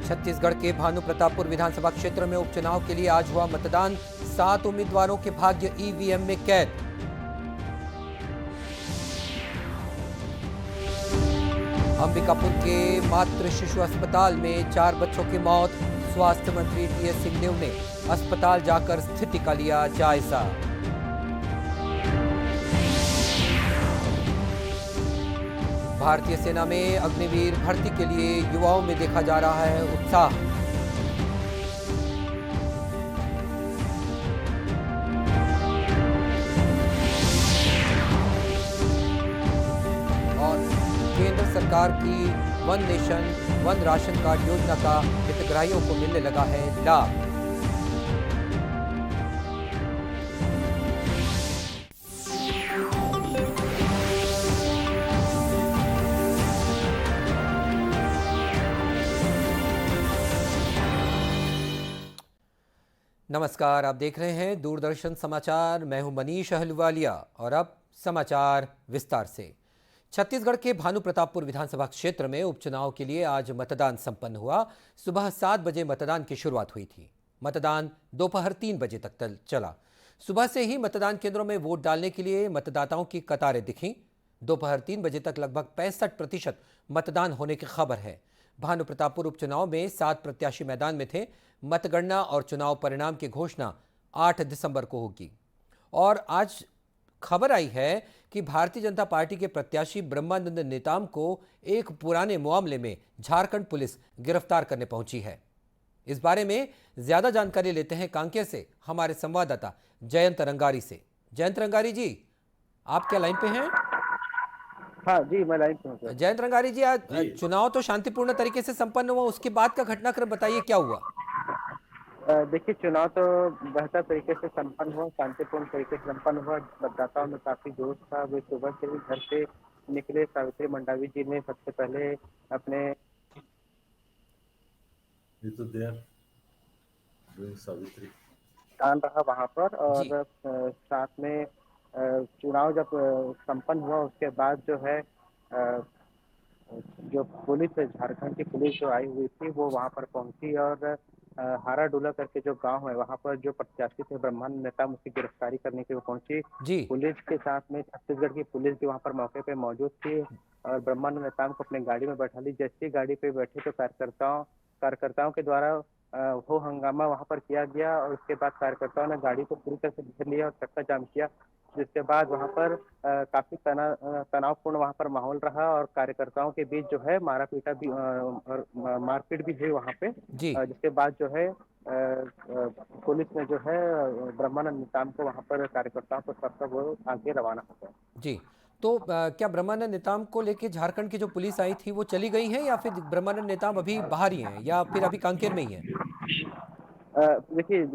छत्तीसगढ़ के भानु प्रतापपुर विधानसभा क्षेत्र में उपचुनाव के लिए आज हुआ मतदान। 7 उम्मीदवारों के भाग्य ईवीएम में कैद। अंबिकापुर के मातृ शिशु अस्पताल में 4 बच्चों की मौत। स्वास्थ्य मंत्री टीएस सिंहदेव ने अस्पताल जाकर स्थिति का लिया जायजा। भारतीय सेना में अग्निवीर भर्ती के लिए युवाओं में देखा जा रहा है उत्साह। और केंद्र सरकार की one nation one ration card योजना का हितग्राहियों को मिलने लगा है लाभ। नमस्कार, आप देख रहे हैं दूरदर्शन समाचार। मैं हूं मनीष अहलुवालिया और अब समाचार विस्तार से। छत्तीसगढ़ के भानु प्रतापपुर विधानसभा क्षेत्र में उपचुनाव के लिए आज मतदान संपन्न हुआ। सुबह 7 बजे मतदान की शुरुआत हुई थी। मतदान दोपहर 3 बजे तक चला। सुबह से ही मतदान केंद्रों में वोट डालने के लिए मतदाताओं की कतारें दिखीं। दोपहर 3 बजे तक लगभग 65% मतदान होने की खबर है। भानु प्रतापपुर उपचुनाव में 7 प्रत्याशी मैदान में थे। मतगणना और चुनाव परिणाम की घोषणा 8 दिसंबर को होगी। और आज खबर आई है कि भारतीय जनता पार्टी के प्रत्याशी ब्रह्मानंद नेताम को एक पुराने मामले में झारखंड पुलिस गिरफ्तार करने पहुंची है। इस बारे में ज्यादा जानकारी लेते हैं कांकेर से हमारे संवाददाता जयंत रंगारी से। जयंत रंगारी जी, आप क्या लाइन पे हैं? हाँ जी, मैं लाइन पे हूँ। जयंत रंगारी जी, आज चुनाव तो शांतिपूर्ण तरीके से संपन्न हुआ, उसके बाद का घटनाक्रम बताइए, क्या हुआ? देखिए, चुनाव तो बेहतर तरीके से संपन्न हुआ, शांतिपूर्ण तरीके से संपन्न हुआ। मतदाताओं में काफी जोश था। वे सुबह से ही घर से निकले। सावित्री मंडावी जी ने सबसे पहले अपने सावित्री स्थान रहा वहां पर, जी। और साथ में चुनाव जब संपन्न हुआ उसके बाद जो है जो पुलिस है, झारखंड की पुलिस जो आई हुई थी, वो वहां पर पहुंची और हाराडोला करके जो गांव है वहां पर जो प्रत्याशी थे ब्रह्मानंद नेताम, उसकी गिरफ्तारी करने के लिए पहुंची। जी। पुलिस के साथ में छत्तीसगढ़ की पुलिस भी वहां पर मौके पे मौजूद थी और ब्रह्मानंद नेताम को अपने गाड़ी में बैठा ली। जैसे ही गाड़ी पे बैठे तो कार्यकर्ताओं के द्वारा वो हंगामा वहां पर किया गया और उसके बाद कार्यकर्ताओं ने गाड़ी को पूरी तरह से घेर लिया और चक्का जाम किया, जिसके बाद वहां पर काफी तनावपूर्ण वहां पर माहौल रहा और कार्यकर्ताओं के बीच जो है मारा पीटा भी और मारपीट भी हुई वहां पे। जी। जिसके बाद जो है पुलिस ने जो है ब्रह्मानंद नेताम को वहां पर कार्यकर्ताओं को सबका वो आगे रवाना हो गया। जी, तो क्या ब्रह्मानंद नेताम को लेके झारखंड की जो पुलिस आई थी वो चली गई है, या फिर ब्रह्मानंद नेताम अभी बाहर ही हैं, या फिर अभी कांकेर में ही है? देखिए,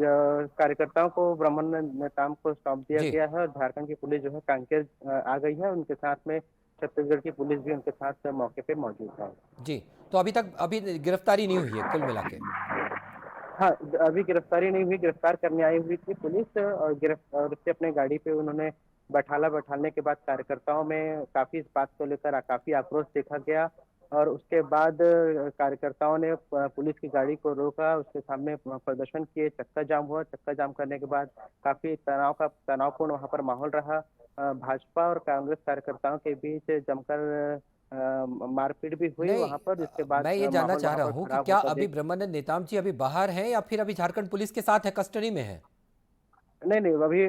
कार्यकर्ताओं को ब्रह्मानंद नेताम को सौंप दिया जी। गया है और झारखंड की पुलिस जो है कांकेर आ गई है। उनके साथ में छत्तीसगढ़ की पुलिस भी उनके साथ मौके पे मौजूद है। जी, तो अभी गिरफ्तारी नहीं हुई है कुल मिला के? हाँ, अभी गिरफ्तारी नहीं हुई। गिरफ्तार करने आई हुई थी पुलिस और उससे अपने गाड़ी पे उन्होंने बैठालने के बाद कार्यकर्ताओं में काफी इस बात को लेकर काफी आक्रोश देखा गया और उसके बाद कार्यकर्ताओं ने पुलिस की गाड़ी को रोका, उसके सामने प्रदर्शन किए, चक्का जाम हुआ। चक्का जाम करने के बाद काफी तनावपूर्ण वहां पर माहौल रहा। भाजपा और कांग्रेस कार्यकर्ताओं के बीच जमकर मारपीट भी हुई नहीं, वहां पर, जिसके बाद मैं ये जानना माहौल चाह वहां रहा पर हूँ कि खराब क्या होता अभी देख। ब्रह्मानंद नेताम जी अभी बाहर हैं या फिर अभी झारखंड पुलिस के साथ है, कस्टडी में है? नहीं नहीं, अभी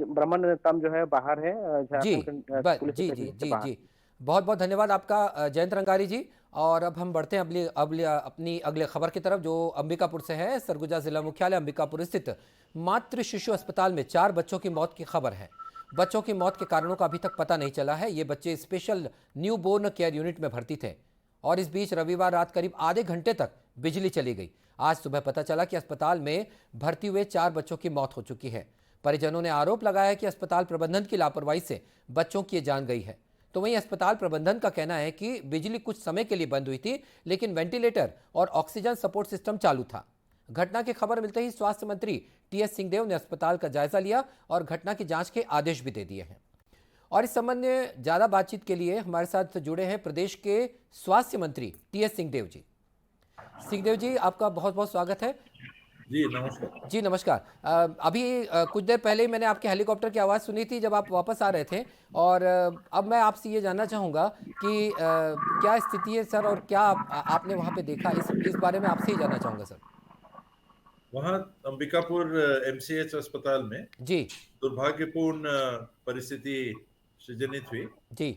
ब्रह्मानंद नेताम जो है बाहर है, जी, झारखंड पुलिस की जी जी कस्टडी से जी बाहर। जी, बहुत बहुत धन्यवाद आपका जयंत रंगारी जी। और अब हम बढ़ते हैं अपनी अगले खबर की तरफ, जो अंबिकापुर से है। सरगुजा जिला मुख्यालय अंबिकापुर स्थित मातृ शिशु अस्पताल में 4 बच्चों की मौत की खबर है। बच्चों की मौत के कारणों का अभी तक पता नहीं चला है। ये बच्चे special newborn care unit में भर्ती थे और इस बीच रविवार रात करीब आधे घंटे तक बिजली चली गई। आज सुबह पता चला कि अस्पताल में भर्ती हुए 4 बच्चों की मौत हो चुकी है। परिजनों ने आरोप लगाया कि अस्पताल प्रबंधन की लापरवाही से बच्चों की जान गई है। तो वहीं अस्पताल प्रबंधन का कहना है कि बिजली कुछ समय के लिए बंद हुई थी, लेकिन वेंटिलेटर और ऑक्सीजन सपोर्ट सिस्टम चालू था। घटना की खबर मिलते ही स्वास्थ्य मंत्री टीएस सिंहदेव ने अस्पताल का जायजा लिया और घटना की जांच के आदेश भी दे दिए हैं। और इस संबंध में ज्यादा बातचीत के लिए हमारे साथ जुड़े हैं प्रदेश के स्वास्थ्य मंत्री टीएस सिंहदेव जी। सिंहदेव जी, आपका बहुत बहुत स्वागत है। जी नमस्कार। जी नमस्कार। अभी कुछ देर पहले ही मैंने आपके हेलीकॉप्टर की आवाज़ सुनी थी जब आप वापस आ रहे थे। और अब मैं आपसे ये जानना चाहूँगा कि क्या स्थिति है सर, और क्या आपने वहाँ पे देखा, इस बारे में आपसे ही जानना चाहूँगा सर। वहाँ अंबिकापुर एमसीएच अस्पताल में जी दुर्भाग्यपूर्ण परिस्थिति सृजनित हुई। जी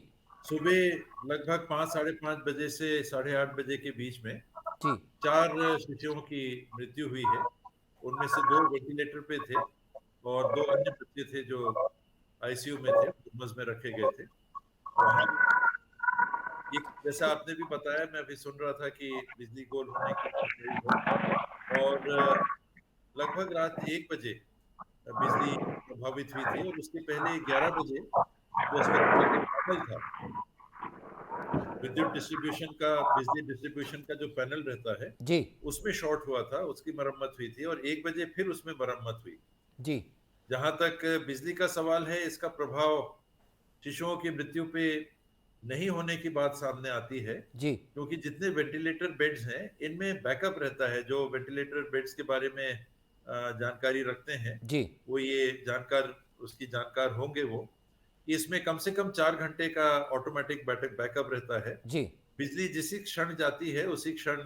सुबह लगभग 5 साढ़े 5 बजे से 8:30 बजे के बीच में जी 4 शिशुओं की मृत्यु हुई है। उनमें से 2 वेंटिलेटर पे थे और 2 अन्य बच्चे थे जो आईसीयू में थे, कोमस में रखे गए थे। वहाँ एक जैसा आपने भी बताया, मैं अभी सुन रहा था कि बिजली गोल होने की बात हुई है और लगभग रात 1 बजे बिजली प्रभावित हुई थी और उसके पहले 11 बजे जो अस्पताल का पैनल था, विद्युत डिस्ट्रीब्यूशन का, बिजली डिस्ट्रीब्यूशन का जो पैनल रहता है, जी उसमें शॉर्ट हुआ था, उसकी मरम्मत हुई थी और 1 बजे फिर उसमें मरम्मत हुई। जी जहां तक बिजली का सवाल है, इसका प्रभाव शिशुओं की मृत्यु पे नहीं होने की बात सामने आती है, जी क्योंकि जितने वेंटिलेटर बेड्स हैं इनमें बैकअप रहता है। जो वेंटिलेटर बेड्स के बारे में जानकारी रखते हैं, जी वो ये जानकार उसकी जानकार होंगे वो, कि इसमें कम से कम 4 घंटे का ऑटोमेटिक बैकअप रहता है। जी बिजली जिसी क्षण जाती है उसी क्षण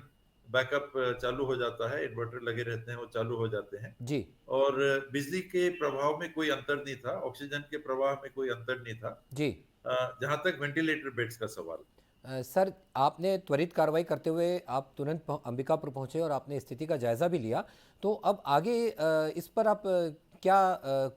बैकअप चालू हो जाता है, इन्वर्टर लगे रहते हैं, वो चालू हो जाते हैं। जी और बिजली के प्रभाव में कोई अंतर नहीं था, ऑक्सीजन के प्रवाह में कोई अंतर नहीं था। जी जहां तक वेंटिलेटर बेड्स का सवाल। सर, आपने त्वरित कार्रवाई करते हुए आप तुरंत अंबिकापुर पहुंचे और आपने स्थिति का जायजा भी लिया। तो अब आगे इस पर आप क्या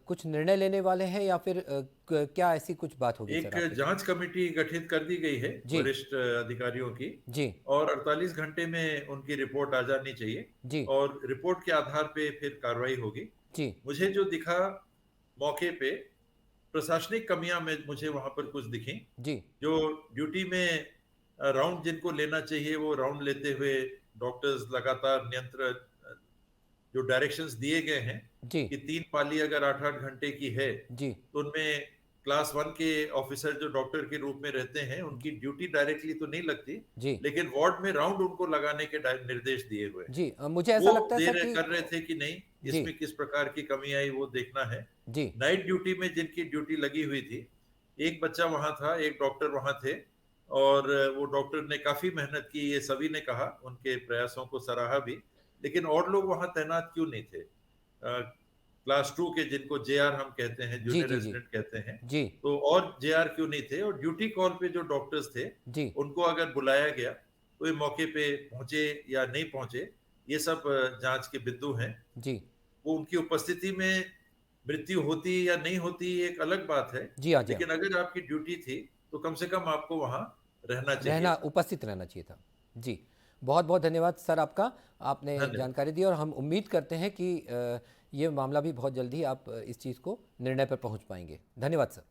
कुछ निर्णय लेने वाले हैं, या फिर क्या ऐसी कुछ बात होगी एक सर आपके? जांच कमेटी गठित कर दी गई है जी वरिष्ठ अधिकारियों की, जी और 48 घंटे में उनकी रिपोर्ट आ जानी चाहिए जी और रिपोर्ट के आधार पे फिर कार्रवाई होगी। जी मुझे जो दिखा मौके पे, प्रशासनिक कमियां में मुझे वहां पर कुछ दिखी। जी जो ड्यूटी में राउंड जिनको लेना चाहिए वो राउंड लेते हुए डॉक्टर्स लगातार नियंत्रण, जो डायरेक्शंस दिए गए हैं जी कि 3 पाली अगर 8-8 घंटे की है, जी तो उनमें क्लास 1 के ऑफिसर जो डॉक्टर के रूप में रहते हैं उनकी ड्यूटी डायरेक्टली तो नहीं लगती, जी लेकिन वार्ड में राउंड उनको लगाने के निर्देश दिए हुए हैं। जी मुझे ऐसा वो लगता है दे सर रहे कि कर रहे थे कि नहीं, जी इसमें किस प्रकार की कमी आई वो देखना है। जी नाइट ड्यूटी में जिनकी ड्यूटी लगी हुई थी, एक बच्चा वहां था, एक डॉक्टर वहां थे, और वो डॉक्टर ने काफी मेहनत की, ये सभी ने कहा, उनके प्रयासों को सराहा भी। लेकिन और लोग वहां तैनात क्यों नहीं थे? क्लास 2 के, जिनको जेआर हम कहते हैं, जी जूनियर जी जी रेजिडेंट कहते हैं, जी तो और जेआर क्यों नहीं थे? और ड्यूटी कॉल पे जो डॉक्टर्स थे जी उनको अगर बुलाया गया तो ये मौके पे पहुंचे या नहीं पहुंचे, ये सब जांच के बिंदु हैं। जी वो उनकी उपस्थिति में मृत्यु होती या नहीं होती ये एक अलग बात है, जी हाँ जी हाँ, लेकिन अगर आपकी ड्यूटी थी तो कम से कम आपको वहां रहना चाहिए रहना, था। उपस्थित रहना चाहिए था। जी, बहुत बहुत धन्यवाद सर आपका, आपने धन्यवाद। जानकारी दी, और हम उम्मीद करते हैं कि ये मामला भी बहुत जल्दी आप इस चीज़ को निर्णय पर पहुंच पाएंगे। धन्यवाद सर।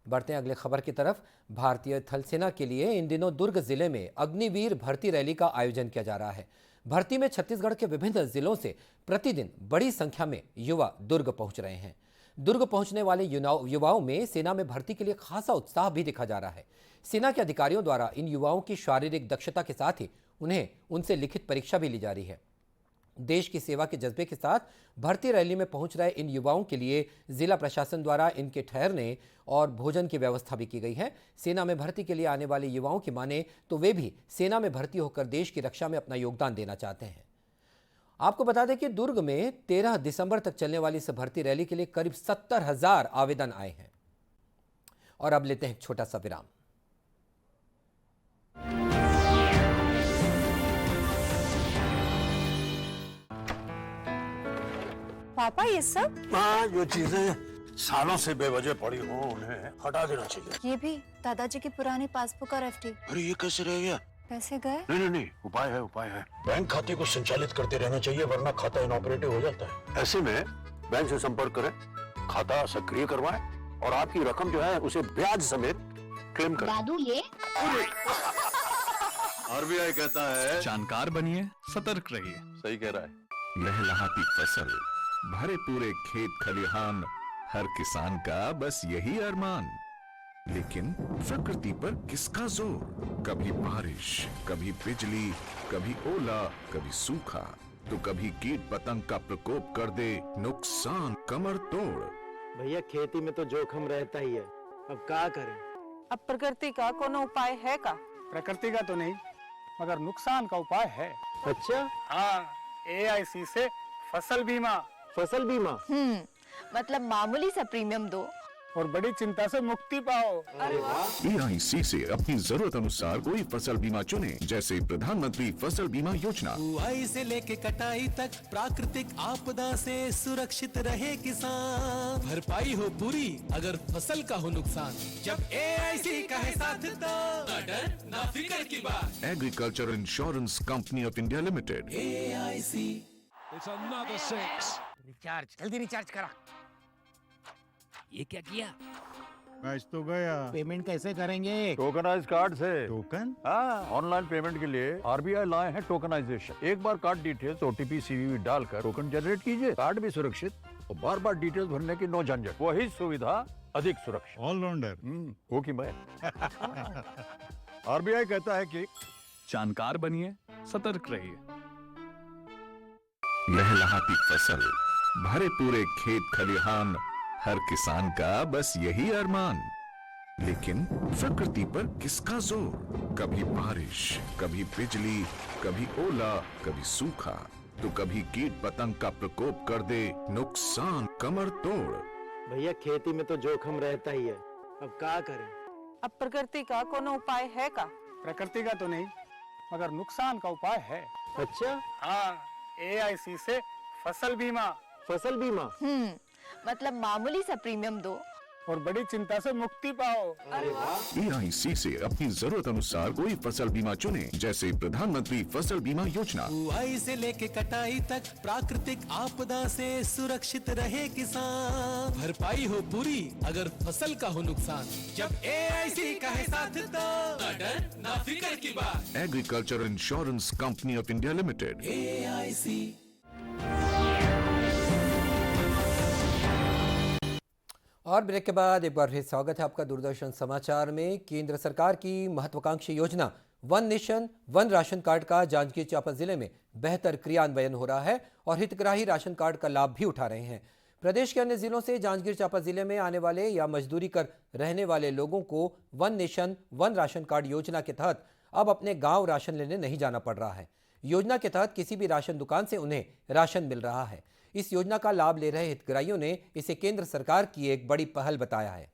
बढ़ते हैं अगले खबर की तरफ। भारतीय थल सेना के लिए इन दिनों दुर्ग जिले में अग्निवीर भर्ती रैली का आयोजन किया जा रहा है। भर्ती में छत्तीसगढ़ के विभिन्न जिलों से प्रतिदिन बड़ी संख्या में युवा दुर्ग पहुंच रहे हैं। दुर्ग पहुंचने वाले युवाओं में सेना में भर्ती के लिए खासा उत्साह भी देखा जा रहा है। सेना के अधिकारियों द्वारा इन युवाओं की शारीरिक दक्षता के साथ ही उन्हें उनसे लिखित परीक्षा भी ली जा रही है। देश की सेवा के जज्बे के साथ भर्ती रैली में पहुंच रहे इन युवाओं के लिए जिला प्रशासन द्वारा इनके ठहरने और भोजन की व्यवस्था भी की गई है। सेना में भर्ती के लिए आने वाले युवाओं की माने तो वे भी सेना में भर्ती होकर देश की रक्षा में अपना योगदान देना चाहते हैं। आपको बता दें कि दुर्ग में 13 दिसंबर तक चलने वाली इस भर्ती रैली के लिए करीब 70,000 आवेदन आए हैं। और अब लेते हैं एक छोटा सा विराम। पापा ये सब? हाँ, जो चीजें सालों से बेवजह पड़ी हो उन्हें हटा देना चाहिए। ये भी दादाजी की पुरानी पासबुक और एफडी। अरे ये कैसे रह गया? पैसे गए? नहीं, उपाय है, उपाय है। बैंक खाते को संचालित करते रहना चाहिए, वरना खाता इनऑपरेटिव हो जाता है। ऐसे में बैंक से संपर्क करें, खाता सक्रिय करवाएं और आपकी रकम जो है उसे ब्याज समेत क्लेम करें। दादू ये आरबीआई कहता है जानकार बनिए, सतर्क रहिए। सही कह रहा है। लहलहाती फसल, भरे पूरे खेत खलिहान, हर किसान का बस यही अरमान, लेकिन प्रकृति पर किसका जोर? कभी बारिश, कभी बिजली, कभी ओला, कभी सूखा, तो कभी कीट पतंग का प्रकोप कर दे नुकसान कमर तोड़। भैया खेती में तो जोखम रहता ही है, अब क्या करें? अब प्रकृति का कोनो उपाय है का? प्रकृति का तो नहीं, मगर नुकसान का उपाय है। अच्छा, हाँ, AIC से फसल बीमा। फसल बीमा? मतलब मामूली सा प्रीमियम दो और बड़ी चिंता से मुक्ति पाओ। अरे वाह! AIC से अपनी जरूरत अनुसार कोई फसल बीमा चुने, जैसे प्रधानमंत्री फसल बीमा योजना। बुआई से लेके कटाई तक प्राकृतिक आपदा से सुरक्षित रहे किसान। भरपाई हो पूरी अगर फसल का हो नुकसान, जब AIC का है साथ तो ना डर ना फिक्र की बात। Agriculture insurance company of India limited. AIC। Recharge, जल्दी रिचार्ज करा। ये क्या किया? मैच तो गया। पेमेंट कैसे करेंगे? टोकनाइज कार्ड से। टोकन? हाँ, ऑनलाइन पेमेंट के लिए RBI लाए हैं टोकनाइजेशन। एक बार कार्ड डिटेल्स, OTP, CVV डालकर टोकन जनरेट कीजिए। कार्ड भी सुरक्षित और बार बार डिटेल्स भरने की नो झंझट। वही सुविधा अधिक सुरक्षित। ऑलराउंडर हो कि मैं। RBI कहता है कि जानकार बनिए, सतर्क रहिए। लहलहाती फसल, भरे पूरे खेत खलिहान, हर किसान का बस यही अरमान। लेकिन प्रकृति पर किसका जोर? कभी बारिश, कभी बिजली, कभी ओला, कभी सूखा, तो कभी कीट पतंग का प्रकोप कर दे नुकसान कमर तोड़। भैया खेती में तो जोखम रहता ही है, अब क्या करें? अब प्रकृति का कोनो उपाय है का? प्रकृति का तो नहीं, मगर नुकसान का उपाय है। अच्छा, हाँ, AIC से फसल बीमा। फसल बीमा? मतलब मामूली सा प्रीमियम दो और बड़ी चिंता से मुक्ति पाओ। अरे वाह! AIC से अपनी जरूरत अनुसार कोई फसल बीमा चुने, जैसे प्रधानमंत्री फसल बीमा योजना। बुआई से लेके कटाई तक प्राकृतिक आपदा से सुरक्षित रहे किसान। भरपाई हो पूरी अगर फसल का हो नुकसान, जब AIC का है साथ तो ना डर ना फिक्र की बात। Agriculture insurance company of India limited. AIC। और ब्रेक के बाद एक बार फिर स्वागत है आपका दूरदर्शन समाचार में। केंद्र सरकार की महत्वाकांक्षी योजना one nation one ration card का जांजगीर चांपा जिले में बेहतर क्रियान्वयन हो रहा है और हितग्राही राशन कार्ड का लाभ भी उठा रहे हैं। प्रदेश के अन्य जिलों से जांजगीर चांपा जिले में आने वाले या मजदूरी कर रहने वाले लोगों को one nation one ration card योजना के तहत अब अपने गाँव राशन लेने नहीं जाना पड़ रहा है। योजना के तहत किसी भी राशन दुकान से उन्हें राशन मिल रहा है। इस योजना का लाभ ले रहे हितग्राहियों ने इसे केंद्र सरकार की एक बड़ी पहल बताया है।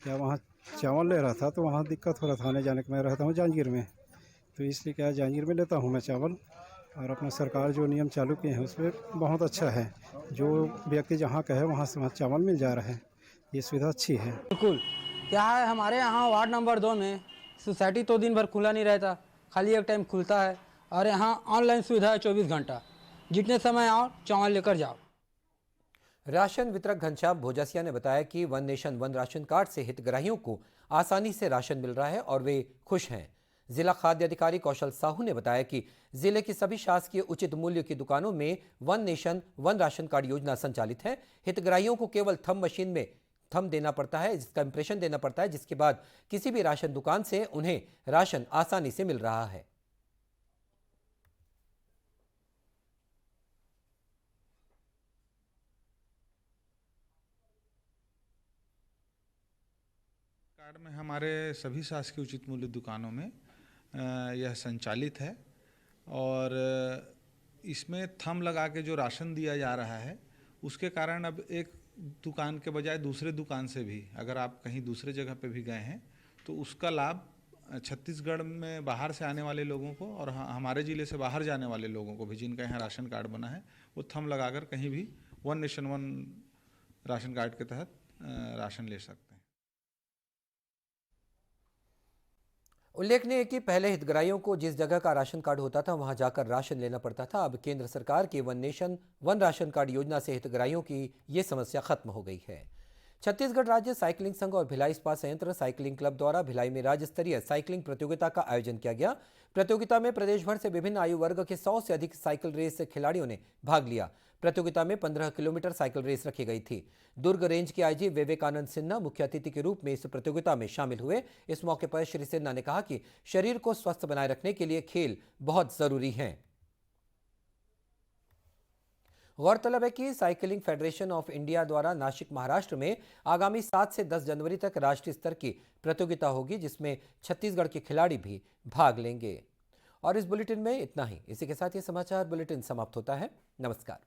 क्या वहाँ चावल ले रहा था तो वहाँ दिक्कत हो रहा था आने जाने का। मैं रहता हूँ जांजगीर में, तो इसलिए क्या जांजगीर में लेता हूँ मैं चावल। और अपना सरकार जो नियम चालू किए हैं उसमें बहुत अच्छा है। जो व्यक्ति जहाँ का है वहाँ से वहाँ चावल मिल जा रहा है, ये सुविधा अच्छी है। बिल्कुल। क्या है, हमारे यहाँ वार्ड नंबर 2 में सोसाइटी तो दिन भर खुला नहीं रहता, खाली एक टाइम खुलता है। और यहाँ ऑनलाइन सुविधा है 24 घंटा, जितने समय आओ चावल लेकर जाओ। राशन वितरक घनश्याम भोजासिया ने बताया कि one nation one ration card से हितग्राहियों को आसानी से राशन मिल रहा है और वे खुश हैं। जिला खाद्य अधिकारी कौशल साहू ने बताया कि जिले की सभी शासकीय उचित मूल्य की दुकानों में one nation one ration card योजना संचालित है। हितग्राहियों को केवल थंब मशीन में थंब देना पड़ता है, जिसका इंप्रेशन देना पड़ता है, जिसके बाद किसी भी राशन दुकान से उन्हें राशन आसानी से मिल रहा है। कार्ड में हमारे सभी शासकीय उचित मूल्य दुकानों में यह संचालित है और इसमें थंब लगा के जो राशन दिया जा रहा है उसके कारण अब एक दुकान के बजाय दूसरे दुकान से भी अगर आप कहीं दूसरे जगह पे भी गए हैं तो उसका लाभ छत्तीसगढ़ में बाहर से आने वाले लोगों को और हमारे ज़िले से बाहर जाने वाले लोगों को भी जिनका यहाँ राशन कार्ड बना है वो थंब लगाकर कहीं भी one nation one ration card के तहत राशन ले सकते हैं। उल्लेखनीय है कि पहले हितग्राहियों को जिस जगह का राशन कार्ड होता था वहां जाकर राशन लेना पड़ता था। अब केंद्र सरकार की one nation one ration card योजना से हितग्राहियों की ये समस्या खत्म हो गई है। छत्तीसगढ़ राज्य साइकिलिंग संघ और भिलाई इस्पात संयंत्र साइकिलिंग क्लब द्वारा भिलाई में राज्य स्तरीय साइकिलिंग प्रतियोगिता का आयोजन किया गया। प्रतियोगिता में प्रदेश भर से विभिन्न आयु वर्ग के 100 से अधिक साइकिल रेस खिलाड़ियों ने भाग लिया। प्रतियोगिता में 15 किलोमीटर साइकिल रेस रखी गई थी। दुर्ग रेंज के आईजी विवेकानंद सिन्हा मुख्य अतिथि के रूप में इस प्रतियोगिता में शामिल हुए। इस मौके पर श्री सिन्हा ने कहा कि शरीर को स्वस्थ बनाए रखने के लिए खेल बहुत जरूरी हैं। गौरतलब है कि साइकिलिंग फेडरेशन ऑफ इंडिया द्वारा नासिक महाराष्ट्र में आगामी 7 से 10 जनवरी तक राष्ट्रीय स्तर की प्रतियोगिता होगी, जिसमें छत्तीसगढ़ के खिलाड़ी भी भाग लेंगे। और इस बुलेटिन में इतना ही। इसी के साथ ये समाचार बुलेटिन समाप्त होता है। नमस्कार।